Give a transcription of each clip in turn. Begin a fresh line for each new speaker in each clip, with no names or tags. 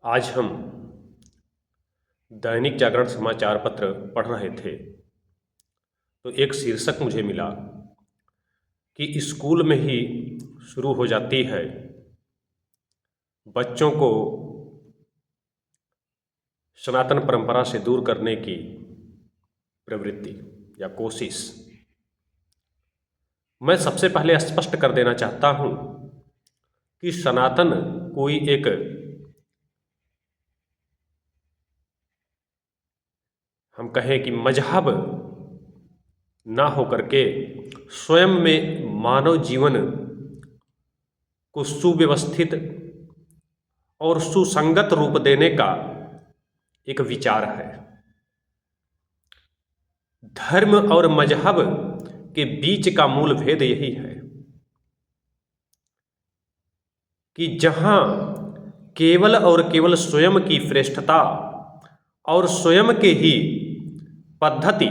आज हम दैनिक जागरण समाचार पत्र पढ़ रहे थे तो एक शीर्षक मुझे मिला कि स्कूल में ही शुरू हो जाती है बच्चों को सनातन परंपरा से दूर करने की प्रवृत्ति या कोशिश। मैं सबसे पहले स्पष्ट कर देना चाहता हूं कि सनातन कोई एक हम कहें कि मजहब ना होकर के स्वयं में मानव जीवन को सुव्यवस्थित और सुसंगत रूप देने का एक विचार है। धर्म और मजहब के बीच का मूल भेद यही है कि जहां केवल और केवल स्वयं की श्रेष्ठता और स्वयं के ही पद्धति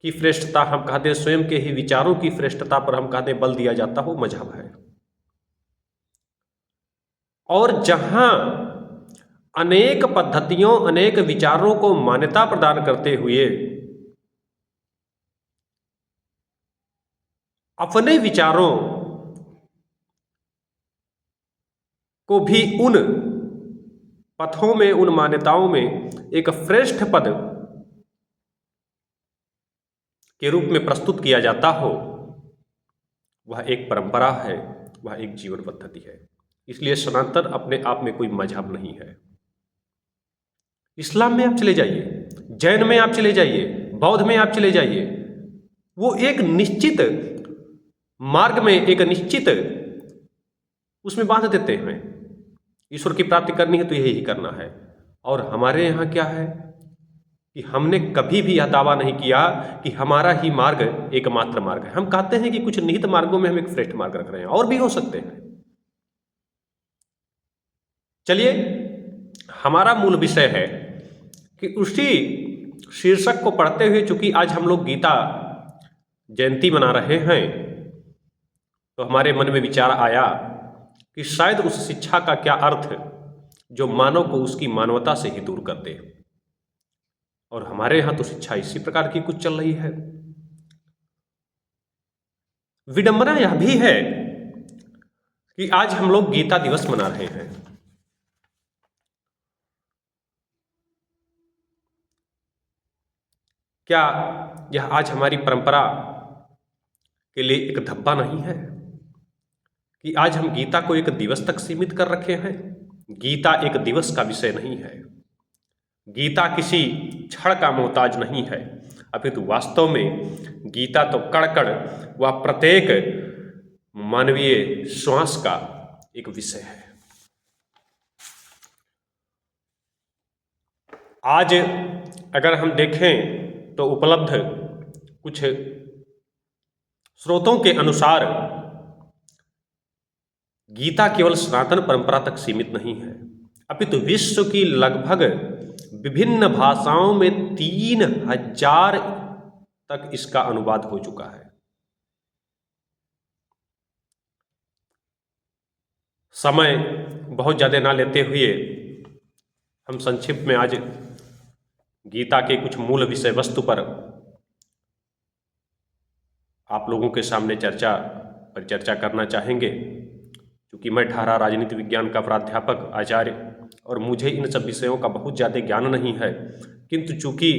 की श्रेष्ठता हम कहते हैं, स्वयं के ही विचारों की श्रेष्ठता पर हम कहते हैं बल दिया जाता हो, मजहब है। और जहां अनेक पद्धतियों अनेक विचारों को मान्यता प्रदान करते हुए अपने विचारों को भी उन पथों में उन मान्यताओं में एक श्रेष्ठ पद के रूप में प्रस्तुत किया जाता हो, वह एक परंपरा है, वह एक जीवन पद्धति है। इसलिए सनातन अपने आप में कोई मजहब नहीं है। इस्लाम में आप चले जाइए, जैन में आप चले जाइए, बौद्ध में आप चले जाइए, वो एक निश्चित मार्ग में एक निश्चित उसमें बांध देते हैं। ईश्वर की प्राप्ति करनी है तो यही करना है। और हमारे यहाँ क्या है कि हमने कभी भी यह दावा नहीं किया कि हमारा ही मार्ग एकमात्र मार्ग है। हम कहते हैं कि कुछ निहित मार्गों में हम एक श्रेष्ठ मार्ग रख रहे हैं, और भी हो सकते हैं। चलिए, हमारा मूल विषय है कि उसी शीर्षक को पढ़ते हुए, चूंकि आज हम लोग गीता जयंती मना रहे हैं, तो हमारे मन में विचार आया कि शायद उस शिक्षा का क्या अर्थ जो मानव को उसकी मानवता से ही दूर कर दे। और हमारे यहां तो शिक्षा इसी प्रकार की कुछ चल रही है। विडंबना यह भी है कि आज हम लोग गीता दिवस मना रहे हैं। क्या यह आज हमारी परंपरा के लिए एक धब्बा नहीं है कि आज हम गीता को एक दिवस तक सीमित कर रखे हैं? गीता एक दिवस का विषय नहीं है। गीता किसी क्षण का मोहताज नहीं है, अपितु वास्तव में गीता तो कण कण व प्रत्येक मानवीय श्वास का एक विषय है। आज अगर हम देखें तो उपलब्ध कुछ स्रोतों के अनुसार गीता केवल सनातन परंपरा तक सीमित नहीं है, अपितु विश्व की लगभग विभिन्न भाषाओं में 3000 तक इसका अनुवाद हो चुका है। समय बहुत ज़्यादा ना लेते हुए हम संक्षिप्त में आज गीता के कुछ मूल विषय वस्तु पर आप लोगों के सामने चर्चा करना चाहेंगे। क्योंकि मैं ठहरा राजनीति विज्ञान का प्राध्यापक आचार्य और मुझे इन सब विषयों का बहुत ज़्यादा ज्ञान नहीं है, किंतु चूंकि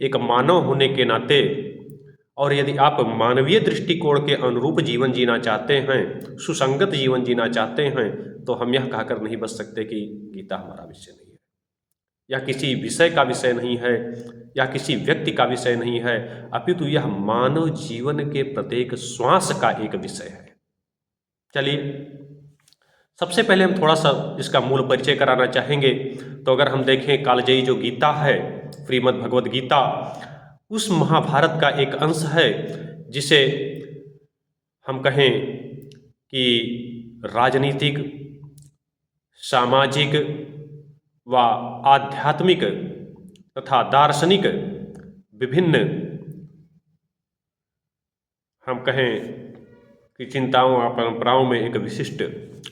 एक मानव होने के नाते और यदि आप मानवीय दृष्टिकोण के अनुरूप जीवन जीना चाहते हैं, सुसंगत जीवन जीना चाहते हैं, तो हम यह कहकर नहीं बच सकते कि गीता हमारा विषय नहीं है, या किसी विषय का विषय नहीं है, या किसी व्यक्ति का विषय नहीं है, अपितु यह मानव जीवन के प्रत्येक श्वास का एक विषय है। चलिए, सबसे पहले हम थोड़ा सा इसका मूल परिचय कराना चाहेंगे। तो अगर हम देखें, कालजयी जो गीता है, श्रीमद् भगवद गीता, उस महाभारत का एक अंश है जिसे हम कहें कि राजनीतिक, सामाजिक व आध्यात्मिक तथा दार्शनिक विभिन्न हम कहें कि चिंताओं और परंपराओं में एक विशिष्ट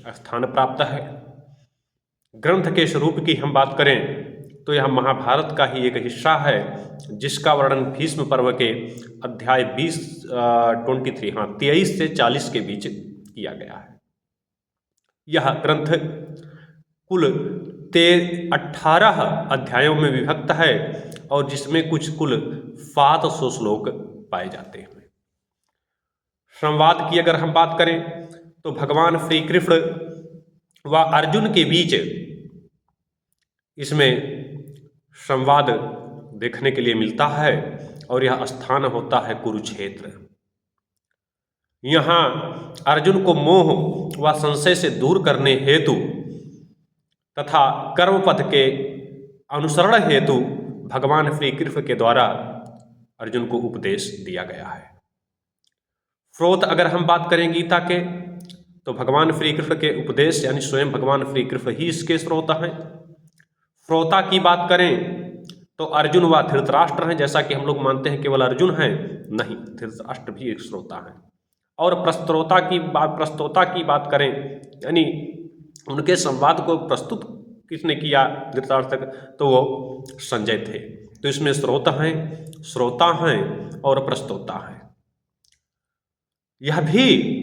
स्थान प्राप्त है। ग्रंथ के स्वरूप की हम बात करें तो यह महाभारत का ही एक हिस्सा है, जिसका वर्णन भीष्म पर्व के अध्याय 23 से 40 के बीच किया गया है। यह ग्रंथ कुल 18 अध्यायों में विभक्त है और जिसमें कुल 700 श्लोक पाए जाते हैं। संवाद की अगर हम बात करें तो भगवान श्री कृष्ण व अर्जुन के बीच इसमें संवाद देखने के लिए मिलता है और यह स्थान होता है कुरुक्षेत्र। यहाँ अर्जुन को मोह व संशय से दूर करने हेतु तथा कर्मपथ के अनुसरण हेतु भगवान श्री कृष्ण के द्वारा अर्जुन को उपदेश दिया गया है। स्रोत अगर हम बात करें गीता के तो भगवान श्री कृष्ण के उपदेश यानी स्वयं भगवान श्री कृष्ण ही इसके स्रोत हैं। श्रोता की बात करें तो अर्जुन व धृतराष्ट्र हैं, जैसा कि हम लोग मानते हैं केवल अर्जुन हैं, नहीं, धृतराष्ट्र भी एक श्रोता है। और प्रस्तोता की बात करें यानी उनके संवाद को प्रस्तुत किसने किया धृतराष्ट्र तक, तो वो संजय थे। तो इसमें श्रोता हैं और प्रस्तोता हैं। यह भी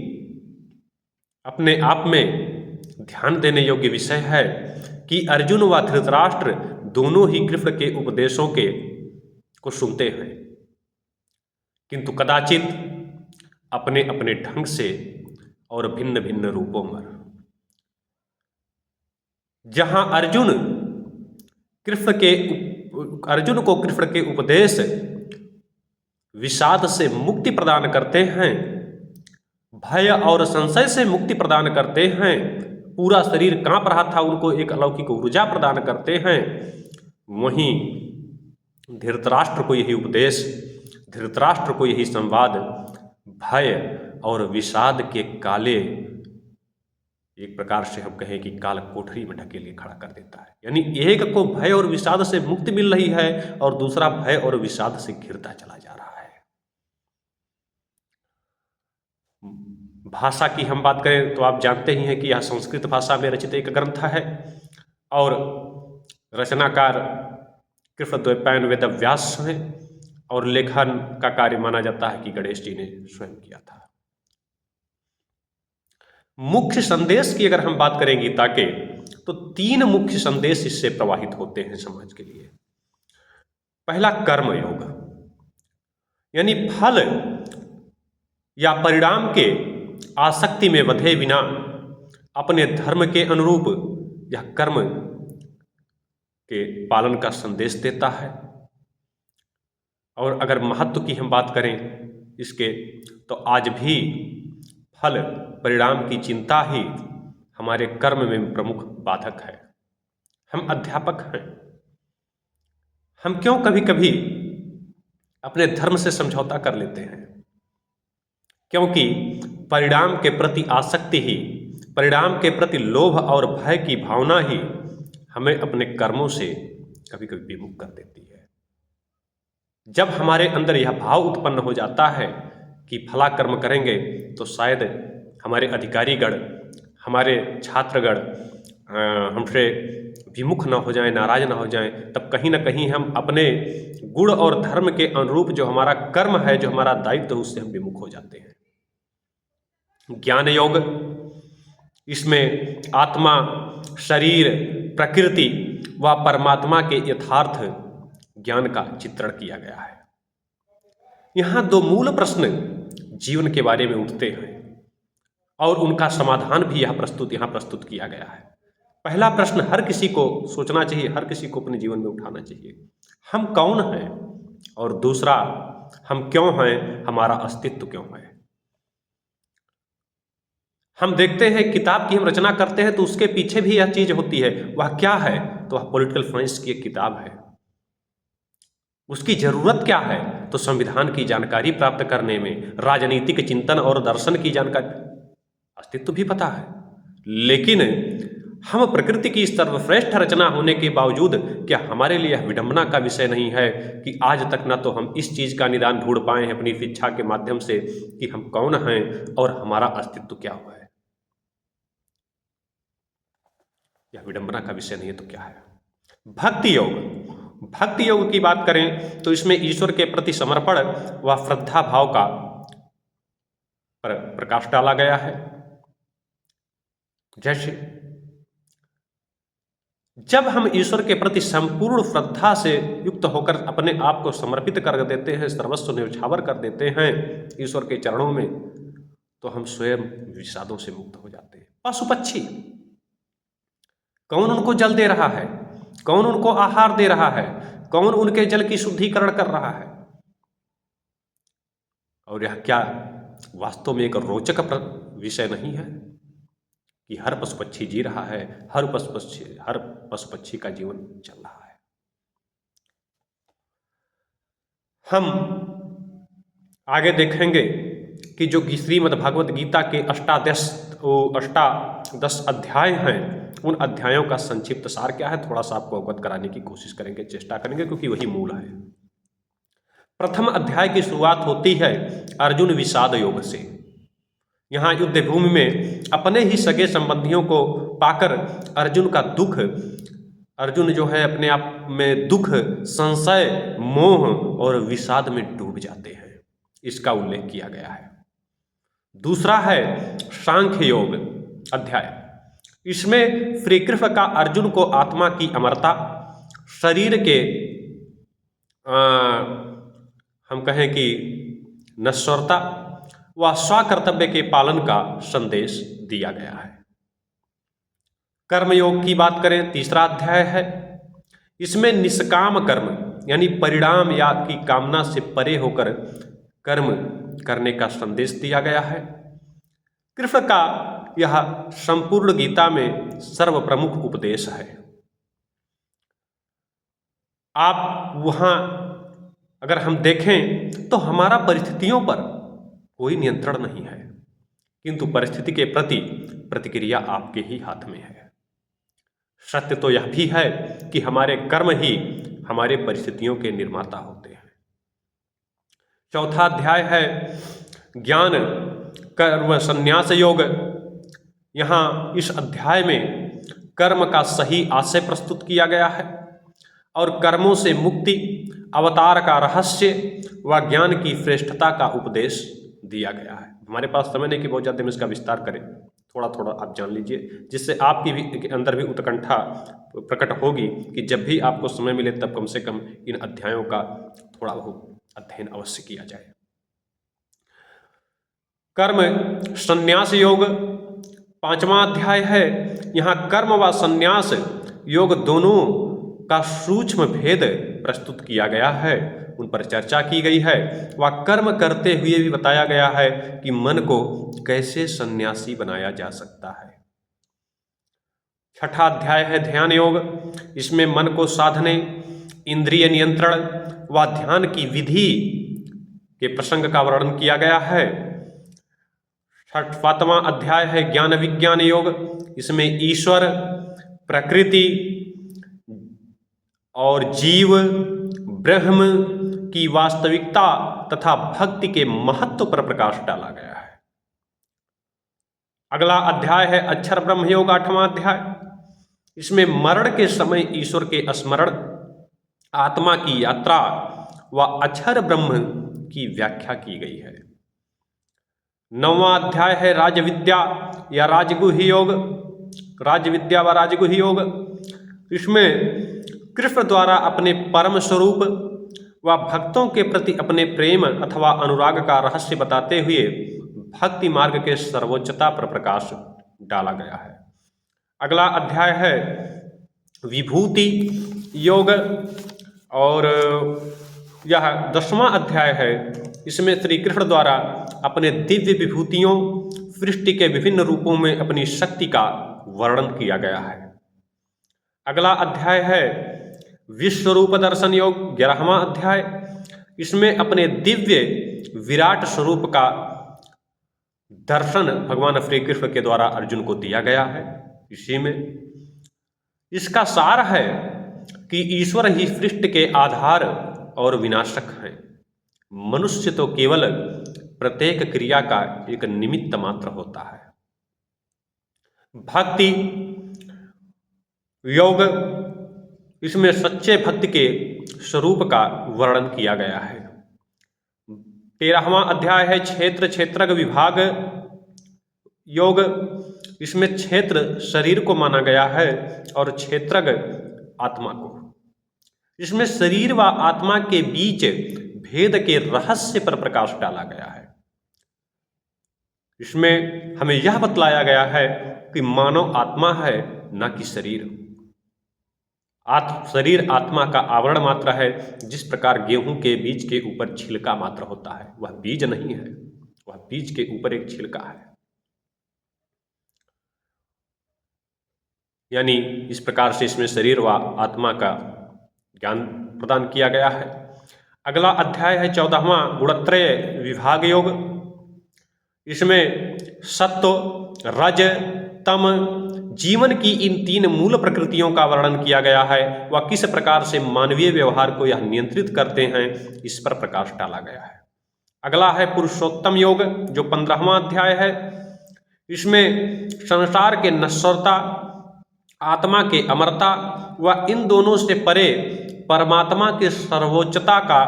अपने आप में ध्यान देने योग्य विषय है कि अर्जुन व धृतराष्ट्र दोनों ही कृष्ण के उपदेशों को सुनते हैं, किंतु कदाचित अपने अपने ढंग से और भिन्न भिन्न रूपों में। जहां अर्जुन को कृष्ण के उपदेश विषाद से मुक्ति प्रदान करते हैं, भय और संशय से मुक्ति प्रदान करते हैं, पूरा शरीर कांप रहा था उनको एक अलौकिक ऊर्जा प्रदान करते हैं, वहीं धृतराष्ट्र को यही उपदेश, धृतराष्ट्र को यही संवाद भय और विषाद के काले, एक प्रकार से हम कहें कि काल कोठरी में ढकेले खड़ा कर देता है। यानी एक को भय और विषाद से मुक्ति मिल रही है और दूसरा भय और विषाद से घिरता चला जा रहा है। भाषा की हम बात करें तो आप जानते ही हैं कि यह संस्कृत भाषा में रचित एक ग्रंथ है और रचनाकार कृष्णद्वैपायन वेदव्यास हैं और लेखन का कार्य माना जाता है कि गणेश जी ने स्वयं किया था। मुख्य संदेश की अगर हम बात करें गीता के तो 3 मुख्य संदेश इससे प्रवाहित होते हैं समाज के लिए। पहला कर्मयोग, यानी फल या परिणाम के आसक्ति में बंधे बिना अपने धर्म के अनुरूप यह कर्म के पालन का संदेश देता है। और अगर महत्व की हम बात करें इसके तो आज भी फल परिणाम की चिंता ही हमारे कर्म में प्रमुख बाधक है। हम अध्यापक हैं, हम क्यों कभी कभी अपने धर्म से समझौता कर लेते हैं, क्योंकि परिणाम के प्रति आसक्ति ही, परिणाम के प्रति लोभ और भय की भावना ही हमें अपने कर्मों से कभी कभी विमुख कर देती है। जब हमारे अंदर यह भाव उत्पन्न हो जाता है कि फला कर्म करेंगे तो शायद हमारे अधिकारीगण, हमारे छात्रगण हमसे विमुख न हो जाएं, नाराज न हो जाएं, तब कहीं ना कहीं हम अपने गुण और धर्म के अनुरूप जो हमारा कर्म है, जो हमारा दायित्व है, उससे हम विमुख हो जाते हैं। ज्ञान योग, इसमें आत्मा, शरीर, प्रकृति व परमात्मा के यथार्थ ज्ञान का चित्रण किया गया है। यहाँ 2 मूल प्रश्न जीवन के बारे में उठते हैं और उनका समाधान भी यहाँ प्रस्तुत किया गया है। पहला प्रश्न हर किसी को सोचना चाहिए, हर किसी को अपने जीवन में उठाना चाहिए, हम कौन हैं? और दूसरा, हम क्यों हैं, हमारा अस्तित्व क्यों है? हम देखते हैं किताब की हम रचना करते हैं तो उसके पीछे भी यह चीज होती है, वह क्या है? तो वह पॉलिटिकल साइंस की एक किताब है। उसकी जरूरत क्या है? तो संविधान की जानकारी प्राप्त करने में, राजनीतिक चिंतन और दर्शन की जानकारी, अस्तित्व भी पता है, लेकिन हम प्रकृति की सर्वश्रेष्ठ रचना होने के बावजूद क्या हमारे लिए यह विडंबना का विषय नहीं है कि आज तक ना तो हम इस चीज का निदान ढूंढ पाए हैं अपनी शिक्षा के माध्यम से कि हम कौन हैं और हमारा अस्तित्व क्या हुआ है। यह विडंबना का विषय नहीं है तो क्या है। भक्ति योग, भक्ति योग की बात करें तो इसमें ईश्वर के प्रति समर्पण व श्रद्धा भाव का प्रकाश डाला गया है। जैसे जब हम ईश्वर के प्रति संपूर्ण श्रद्धा से युक्त होकर अपने आप को समर्पित कर देते हैं, सर्वस्व न्यौछावर कर देते हैं ईश्वर के चरणों में, तो हम स्वयं विषादों से मुक्त हो जाते हैं। पशु पक्षी, कौन उनको जल दे रहा है, कौन उनको आहार दे रहा है, कौन उनके जल की शुद्धिकरण कर रहा है, और यह क्या वास्तव में एक रोचक विषय नहीं है कि हर पशु पक्षी जी रहा है, हर पशु पक्षी का जीवन चल रहा है। हम आगे देखेंगे कि जो श्रीमद् भागवत गीता के अष्टादश अध्याय हैं, उन अध्यायों का संक्षिप्त सार क्या है, थोड़ा सा आपको अवगत कराने की कोशिश करेंगे, चेष्टा करेंगे, क्योंकि वही मूल है। प्रथम अध्याय की शुरुआत होती है अर्जुन विषाद योग से। यहाँ युद्ध भूमि में अपने ही सगे संबंधियों को पाकर अर्जुन का दुख, अर्जुन जो है अपने आप में दुख, संशय, मोह और विषाद में डूब जाते हैं, इसका उल्लेख किया गया है। दूसरा है सांख्य योग अध्याय। इसमें श्री कृष्ण का अर्जुन को आत्मा की अमरता, शरीर के हम कहें कि नश्वरता व स्वकर्तव्य के पालन का संदेश दिया गया है। कर्मयोग की बात करें, तीसरा अध्याय है। इसमें निष्काम कर्म यानी परिणाम या की कामना से परे होकर कर्म करने का संदेश दिया गया है। कृष्ण का यह संपूर्ण गीता में सर्वप्रमुख उपदेश है। आप वहाँ अगर हम देखें तो हमारा परिस्थितियों पर कोई नियंत्रण नहीं है, किंतु परिस्थिति के प्रति प्रतिक्रिया आपके ही हाथ में है। सत्य तो यह भी है कि हमारे कर्म ही हमारे परिस्थितियों के निर्माता होते हैं। चौथा अध्याय है ज्ञान कर्म संन्यास योग। यहाँ इस अध्याय में कर्म का सही आशय प्रस्तुत किया गया है और कर्मों से मुक्ति, अवतार का रहस्य व ज्ञान की श्रेष्ठता का उपदेश दिया गया है। हमारे पास समय नहीं कि बहुत ज़्यादा हम इसका विस्तार करें, थोड़ा थोड़ा आप जान लीजिए, जिससे आपकी भी अंदर भी उत्कंठा प्रकट होगी कि जब भी आपको समय मिले तब कम से कम इन अध्यायों का थोड़ा बहुत अध्ययन अवश्य किया जाए। कर्म संन्यास योग पांचवा अध्याय है। यहाँ कर्म व संन्यास योग दोनों का सूक्ष्म भेद प्रस्तुत किया गया है, उन पर चर्चा की गई है। वह कर्म करते हुए भी बताया गया है कि मन को कैसे सन्यासी बनाया जा सकता है। छठा अध्याय है ध्यान योग। इसमें मन को साधने, इंद्रिय नियंत्रण व ध्यान की विधि के प्रसंग का वर्णन किया गया है। सातवां अध्याय है ज्ञान विज्ञान योग। इसमें ईश्वर, प्रकृति और जीव, ब्रह्म की वास्तविकता तथा भक्ति के महत्व पर प्रकाश डाला गया है। अगला अध्याय है अक्षर ब्रह्म योग, आठवां अध्याय। इसमें मरण के समय ईश्वर के स्मरण, आत्मा की यात्रा व अक्षर ब्रह्म की व्याख्या की गई है। नौवां अध्याय है राजविद्या या राजगुह्य योग, राजविद्या व राजगुह्य योग। इसमें कृष्ण द्वारा अपने परम स्वरूप व भक्तों के प्रति अपने प्रेम अथवा अनुराग का रहस्य बताते हुए भक्ति मार्ग के सर्वोच्चता पर प्रकाश डाला गया है। अगला अध्याय है विभूति योग और यह 10वां अध्याय है। इसमें श्री कृष्ण द्वारा अपने दिव्य विभूतियों, सृष्टि के विभिन्न रूपों में अपनी शक्ति का वर्णन किया गया है। अगला अध्याय है विश्वरूप दर्शन योग, 11वां अध्याय। इसमें अपने दिव्य विराट स्वरूप का दर्शन भगवान श्री कृष्ण के द्वारा अर्जुन को दिया गया है। इसी में इसका सार है कि ईश्वर ही सृष्टि के आधार और विनाशक हैं। मनुष्य तो केवल प्रत्येक क्रिया का एक निमित्त मात्र होता है। भक्ति योग, इसमें सच्चे भक्ति के स्वरूप का वर्णन किया गया है। 13वां अध्याय है क्षेत्र क्षेत्रज्ञ विभाग योग। इसमें क्षेत्र शरीर को माना गया है और क्षेत्रज्ञ आत्मा को। इसमें शरीर व आत्मा के बीच भेद के रहस्य पर प्रकाश डाला गया है। इसमें हमें यह बतलाया गया है कि मानव आत्मा है, न कि शरीर। शरीर आत्मा का आवरण मात्र है। जिस प्रकार गेहूं के बीज के ऊपर छिलका मात्र होता है, वह बीज नहीं है, वह बीज के ऊपर एक छिलका है। यानी इस प्रकार से इसमें शरीर व आत्मा का ज्ञान प्रदान किया गया है। अगला अध्याय है 14वां गुणत्रय विभाग योग। इसमें सत्व, रज, तम, जीवन की इन 3 मूल प्रकृतियों का वर्णन किया गया है। वह किस प्रकार से मानवीय व्यवहार को यह नियंत्रित करते हैं, इस पर प्रकाश डाला गया है। अगला है पुरुषोत्तम योग, जो 15वां अध्याय है। इसमें संसार के नश्वरता, आत्मा के अमरता व इन दोनों से परे परमात्मा के सर्वोच्चता का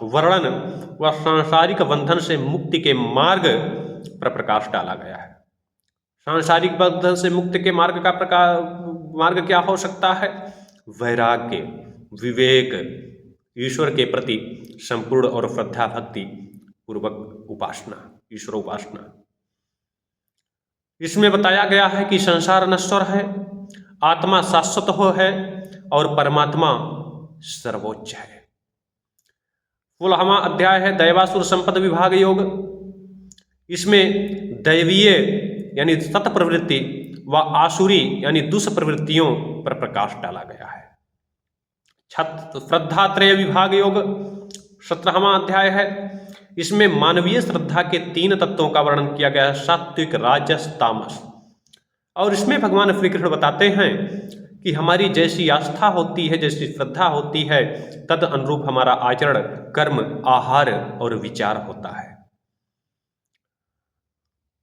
वर्णन व सांसारिक बंधन से मुक्ति के मार्ग पर प्रकाश डाला गया है। सांसारिक बंधन से मुक्ति के मार्ग क्या हो सकता है? वैराग्य, विवेक, ईश्वर के प्रति संपूर्ण और श्रद्धा भक्ति पूर्वक उपासना, ईश्वर उपासना। इसमें बताया गया है कि संसार नश्वर है, आत्मा शाश्वत हो है और परमात्मा सर्वोच्च है। 16वां अध्याय है दैवासुर संपद विभाग योग। इसमें दैवीय यानी सत प्रवृत्ति व आसुरी यानी दुष्प्रवृत्तियों पर प्रकाश डाला गया है। श्रद्धात्रय विभाग योग 17वां अध्याय है। इसमें मानवीय श्रद्धा के 3 तत्वों का वर्णन किया गया है, सात्विक, राजस, तामस। और इसमें भगवान श्री कृष्ण बताते हैं कि हमारी जैसी आस्था होती है, जैसी श्रद्धा होती है, तद अनुरूप हमारा आचरण, कर्म, आहार और विचार होता है।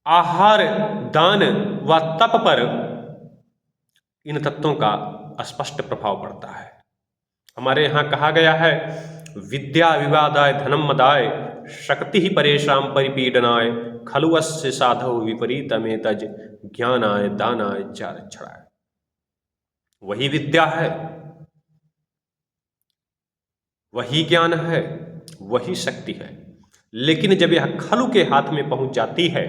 आहार, दान व तप पर इन तत्वों का स्पष्ट प्रभाव पड़ता है। हमारे यहाँ कहा गया है, विद्या विवादाय धनम मदाय शक्ति ही परेशान परिपीडनाय खलुअस्य साधो विपरीतमेतज ज्ञानाय दानाय च रक्षणाय। वही विद्या है, वही ज्ञान है, वही शक्ति है, लेकिन जब यह खलु के हाथ में पहुंच जाती है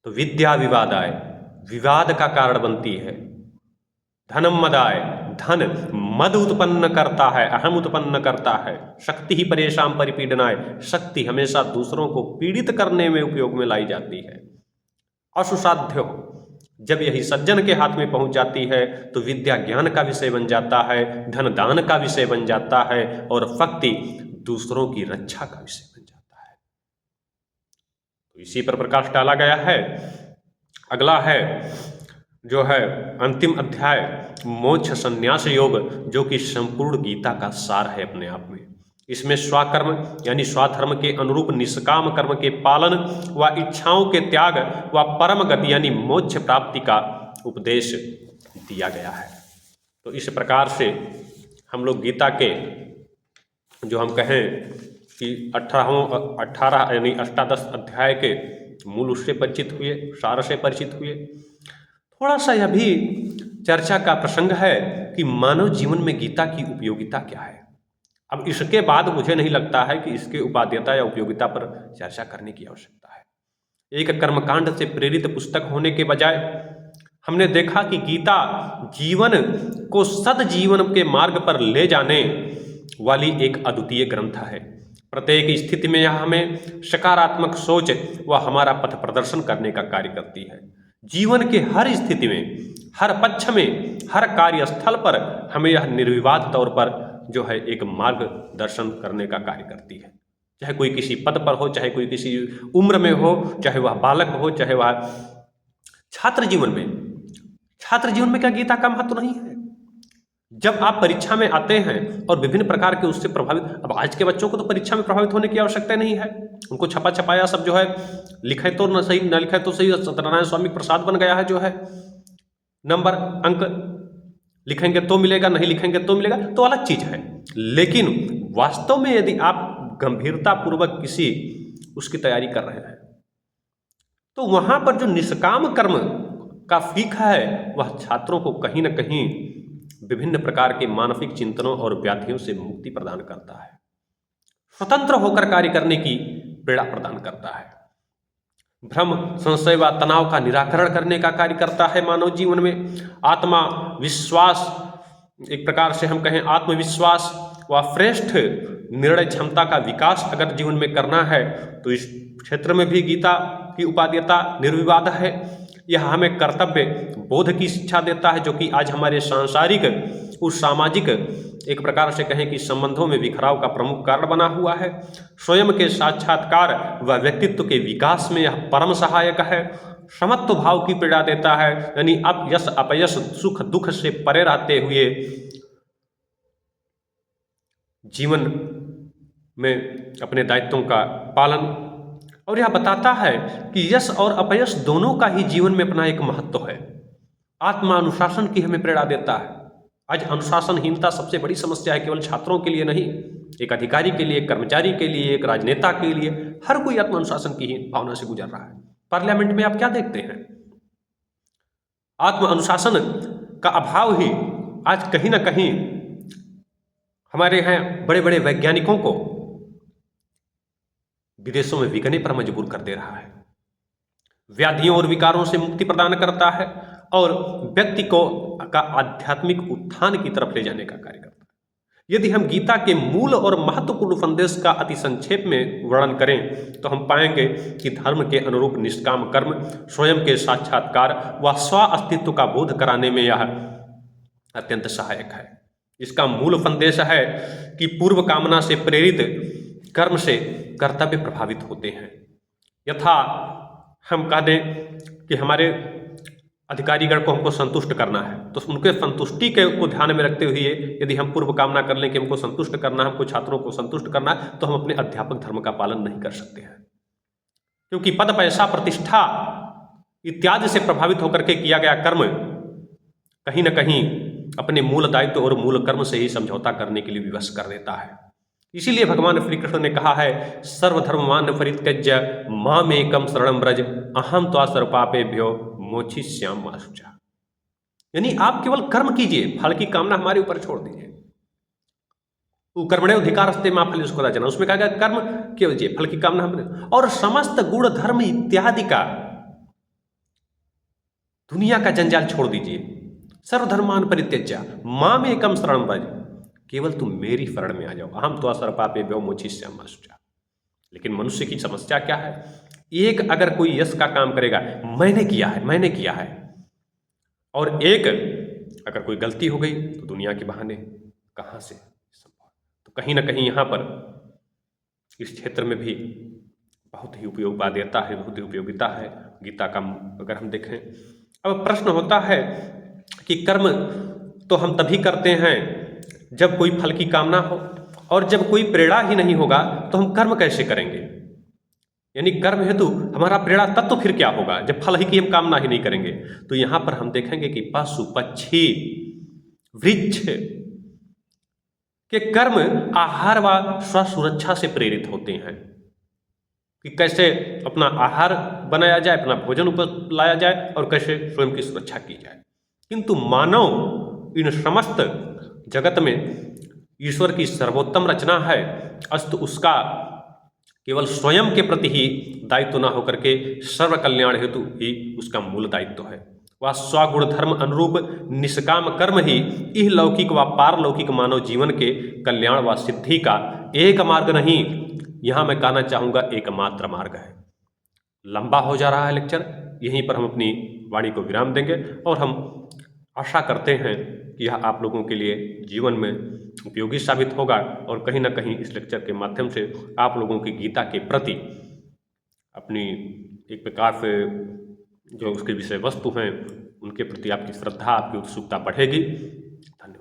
तो विद्या विवादाय, विवाद का कारण बनती है। धनम मदाय, धन मद उत्पन्न करता है, अहम उत्पन्न करता है। शक्ति ही परेशान परिपीडनाय, शक्ति हमेशा दूसरों को पीड़ित करने में उपयोग में लाई जाती है। असुसाध्य हो, जब यही सज्जन के हाथ में पहुंच जाती है तो विद्या ज्ञान का विषय बन जाता है, धन दान का विषय बन जाता है और भक्ति दूसरों की रक्षा का विषय बन जाता है। तो इसी पर प्रकाश डाला गया है। अगला है जो है अंतिम अध्याय मोक्ष संन्यास योग, जो कि संपूर्ण गीता का सार है अपने आप में। इसमें स्वकर्म यानी स्वधर्म के अनुरूप निष्काम कर्म के पालन व इच्छाओं के त्याग व परम गति यानी मोक्ष प्राप्ति का उपदेश दिया गया है। तो इस प्रकार से हम लोग गीता के जो हम कहें कि 18 यानी अष्टादश अध्याय के मूल उससे परिचित हुए, सार से परिचित हुए। थोड़ा सा यह भी चर्चा का प्रसंग है कि मानव जीवन में गीता की उपयोगिता क्या है। अब इसके बाद मुझे नहीं लगता है कि इसके उपादेयता या उपयोगिता पर चर्चा करने की आवश्यकता है। एक कर्मकांड से प्रेरित पुस्तक होने के बजाय हमने देखा कि गीता जीवन को सद्जीवन के मार्ग पर ले जाने वाली एक अद्वितीय ग्रंथ है। प्रत्येक स्थिति में यह हमें सकारात्मक सोच व हमारा पथ प्रदर्शन करने का कार्य करती है। जीवन के हर स्थिति में, हर पक्ष में, हर कार्यस्थल पर हमें यह निर्विवाद तौर पर जो है एक मार्गदर्शन करने का कार्य करती है। चाहे कोई किसी पद पर हो, चाहे कोई किसी उम्र में हो, चाहे वह बालक हो, चाहे वह छात्र जीवन में क्या गीता का महत्व नहीं है? जब आप परीक्षा में आते हैं और विभिन्न प्रकार के उससे प्रभावित, अब आज के बच्चों को तो परीक्षा में प्रभावित होने की आवश्यकता नहीं है। उनको छपा छपाया सब जो है, लिखे तो न सही, न लिखे तो सही, सत्यनारायण स्वामी प्रसाद बन गया है जो है नंबर, अंक। लिखेंगे तो मिलेगा, नहीं लिखेंगे तो मिलेगा, तो अलग चीज़ है। लेकिन वास्तव में यदि आप गंभीरतापूर्वक किसी उसकी तैयारी कर रहे हैं, तो वहाँ पर जो निष्काम कर्म का फीका है वह छात्रों को कहीं न कहीं विभिन्न प्रकार के मानसिक चिंतनों और व्याधियों से मुक्ति प्रदान करता है, स्वतंत्र होकर कार्य करने की प्रेरणा प्रदान करता है, भ्रम संशय व तनाव का निराकरण करने का कार्य करता है मानव जीवन में। आत्मा विश्वास, एक प्रकार से हम कहें आत्मविश्वास व श्रेष्ठ निर्णय क्षमता का विकास अगर जीवन में करना है तो इस क्षेत्र में भी गीता की उपादेयता निर्विवाद है। यह हमें कर्तव्य बोध की शिक्षा देता है, जो कि आज हमारे सांसारिक और सामाजिक एक प्रकार से कहें कि संबंधों में बिखराव का प्रमुख कारण बना हुआ है। स्वयं के साक्षात्कार व व्यक्तित्व के विकास में यह परम सहायक है। समत्व भाव की प्रेरणा देता है, यानी अब यश अपयश सुख दुख से परे रहते हुए जीवन में अपने दायित्वों का पालन, और यह बताता है कि यश और अपयश दोनों का ही जीवन में अपना एक महत्व है। आत्मा अनुशासन की हमें प्रेरणा देता है। आज अनुशासनहीनता सबसे बड़ी समस्या है, केवल छात्रों के लिए नहीं, एक अधिकारी के लिए, एक कर्मचारी के लिए, एक राजनेता के लिए, हर कोई आत्म अनुशासन की ही भावना से गुजर रहा है। पार्लियामेंट में आप क्या देखते हैं, आत्म अनुशासन का अभाव ही आज कहीं ना कहीं हमारे यहाँ बड़े बड़े वैज्ञानिकों को विदेशों में बिकने पर मजबूर कर दे रहा है, व्याधियों और विकारों से मुक्ति प्रदान करता है और व्यक्ति को का आध्यात्मिक उत्थान की तरफ ले जाने का कार्य करता है। यदि हम गीता के मूल और महत्वपूर्ण संदेश का अति संक्षेप में वर्णन करें तो हम पाएंगे कि धर्म के अनुरूप निष्काम कर्म, स्वयं के साक्षात्कार व स्व अस्तित्व का बोध कराने में यह अत्यंत सहायक है। इसका मूल संदेश है कि पूर्व कामना से प्रेरित कर्म से कर्तव्य प्रभावित होते हैं। यथा हम कह दें कि हमारे अधिकारीगण को हमको संतुष्ट करना है, तो उनके संतुष्टि के को ध्यान में रखते हुए यदि हम पूर्व कामना कर लें कि हमको संतुष्ट करना है, हमको छात्रों को संतुष्ट करना है, तो हम अपने अध्यापक धर्म का पालन नहीं कर सकते हैं, क्योंकि पद पैसा प्रतिष्ठा इत्यादि से प्रभावित होकर के किया गया कर्म कहीं न कहीं अपने मूल दायित्व और मूल कर्म से ही समझौता करने के लिए विवश कर देता है। इसीलिए भगवान श्री कृष्ण ने कहा है, सर्वधर्ममान परित्यज्य मामेकम शरणं व्रज अहम त्वा सर्वपापेभ्यो मोक्षयिष्यामि मा शुचः। यानी आप केवल कर्म कीजिए, फल की कामना हमारे ऊपर छोड़ दीजिए। कर्मण्येवाधिकारस्ते मा फलेषु कदाचन, उसमें कहा गया कर्म कीजिए, फल की कामना हमने, और समस्त गुण धर्म इत्यादि का दुनिया का जंजाल छोड़ दीजिए। सर्वधर्मान परित्यज्य मामेकम शरणं व्रज, केवल तुम मेरी शरण में आ जाओ, अहम त्वा सर्वपापेभ्यो मोक्षयिष्यामि मा शुचः। लेकिन मनुष्य की समस्या क्या है, एक अगर कोई यश का काम करेगा, मैंने किया है, और एक अगर कोई गलती हो गई तो दुनिया के बहाने कहाँ से संभव। तो कहीं ना कहीं यहाँ पर इस क्षेत्र में भी बहुत ही उपयोगवादिता है, बहुत ही उपयोगिता है गीता का अगर हम देखें। अब प्रश्न होता है कि कर्म तो हम तभी करते हैं जब कोई फल की कामना हो, और जब कोई प्रेरणा ही नहीं होगा तो हम कर्म कैसे करेंगे। यानी कर्म हेतु हमारा प्रेरणा तत्व फिर क्या होगा जब फल ही की हम कामना ही नहीं करेंगे। तो यहाँ पर हम देखेंगे कि पशु पक्षी वृक्ष के कर्म आहार व स्वसुरक्षा से प्रेरित होते हैं, कि कैसे अपना आहार बनाया जाए, अपना भोजन ऊपर लाया जाए और कैसे स्वयं की सुरक्षा की जाए। किंतु मानव इन समस्त जगत में ईश्वर की सर्वोत्तम रचना है, अस्तु उसका केवल स्वयं के प्रति ही दायित्व न होकर के सर्व कल्याण हेतु ही उसका मूल दायित्व है। वह स्वगुण धर्म अनुरूप निष्काम कर्म ही इह लौकिक व पारलौकिक मानव जीवन के कल्याण व सिद्धि का एक मार्ग नहीं, यहाँ मैं कहना चाहूँगा एकमात्र मार्ग है। लंबा हो जा रहा है लेक्चर, यहीं पर हम अपनी वाणी को विराम देंगे और हम आशा करते हैं कि यह आप लोगों के लिए जीवन में उपयोगी साबित होगा और कहीं ना कहीं इस लेक्चर के माध्यम से आप लोगों की गीता के प्रति अपनी एक प्रकार से जो उसके विषय वस्तु हैं उनके प्रति आपकी श्रद्धा, आपकी उत्सुकता बढ़ेगी। धन्यवाद।